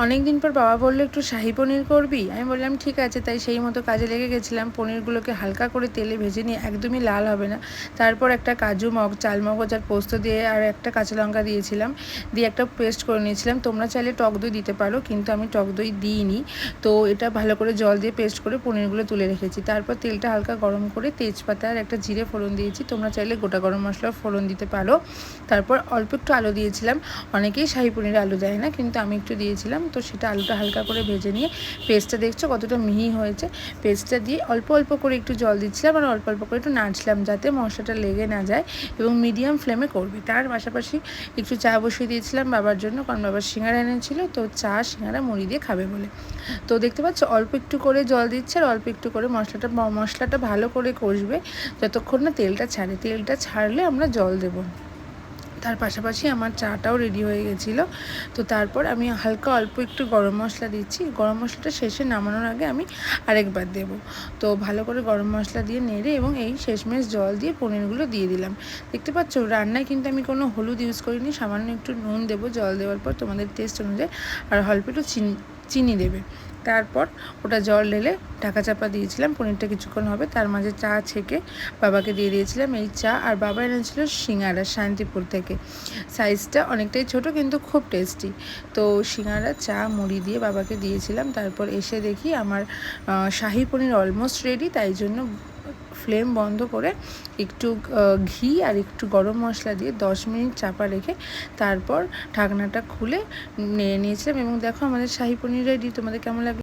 অনেক দিন পর বাবা বললো একটু শাহি পনির করবি। আমি বললাম ঠিক আছে, তাই সেই মতো কাজে লেগে গেছিলাম। পনিরগুলোকে হালকা করে তেলে ভেজে নিয়ে, একদমই লাল হবে না। তারপর একটা কাজু চালমগজ আর পোস্ত দিয়ে আর একটা কাঁচা লঙ্কা দিয়েছিলাম, দিয়ে একটা পেস্ট করে নিয়েছিলাম। তোমরা চাইলে টক দই দিতে পারো, কিন্তু আমি টক দই দিইনি। তো এটা ভালো করে জল দিয়ে পেস্ট করে পনিরগুলো তুলে রেখেছি। তারপর তেলটা হালকা গরম করে তেজপাতা আর একটা জিরে ফোড়ন দিয়েছি। তোমরা চাইলে গোটা গরম মশলা ফোড়ন দিতে পারো। তারপর অল্প একটু আলু দিয়েছিলাম। অনেকেই শাহি পনিরে আলু দেয় না, কিন্তু আমি একটু দিয়েছিলাম। তো সেটা আলুটা হালকা করে ভেজে নিয়ে পেস্টটা দেখছো কতটা মিহি হয়েছে। পেস্টটা দিয়ে অল্প অল্প করে একটু জল দিচ্ছিলাম আর অল্প অল্প করে একটু নাড়ছিলাম, যাতে মশলাটা লেগে না যায়, এবং মিডিয়াম ফ্লেমে করবে। তার পাশাপাশি একটু চা বসিয়ে দিয়েছিলাম বাবার জন্য, কারণ বাবার সিঙ্গারা এনেছিল, তো চা সিঙ্গারা মুড়ি দিয়ে খাবে বলে। তো দেখতে পাচ্ছ অল্প একটু করে জল দিচ্ছে আর অল্প একটু করে মশলাটা ভালো করে কষবে যতক্ষণ না তেলটা ছাড়ে। তেলটা ছাড়লে আমরা জল দেবো। তার পাশাপাশি আমার চাটাও রেডি হয়ে গেছিলো। তো তারপর আমি হালকা অল্প একটু গরম মশলা দিচ্ছি। গরম মশলাটা শেষে নামানোর আগে আমি আরেকবার দেব। তো ভালো করে গরম মশলা দিয়ে নেড়ে এবং এই শেষমেশ জল দিয়ে পনিরগুলো দিয়ে দিলাম। দেখতে পাচ্ছ রান্নায় কিন্তু আমি কোনো হলুদ ইউজ করিনি, সামান্য একটু নুন দেবো জল দেওয়ার পর তোমাদের টেস্ট অনুযায়ী, আর অল্প একটু চিনি দেবে। তারপর ওটা জল ঢেলে ঢাকা চাপা দিয়েছিলাম। পনিরটা কিছুক্ষণ হবে, তার মাঝে চা ছেঁকে বাবাকে দিয়ে দিয়েছিলাম। এই চা আর বাবা এনেছিল সিঙ্গারা শান্তিপুর থেকে। সাইজটা অনেকটাই ছোট, কিন্তু খুব টেস্টি। তো সিঙ্গারা চা মুড়ি দিয়ে বাবাকে দিয়েছিলাম। তারপর এসে দেখি আমার শাহি পনির অলমোস্ট রেডি। তাই জন্য ফ্লেম বন্ধ করে একটু ঘি আর একটু গরম মশলা দিয়ে 10 মিনিট চাপা রেখে তারপর ঢাকনাটা খুলে নিয়েছিলাম। এবং দেখো আমাদের শাহি পনির রেডি। তোমাদের কেমন লাগলো?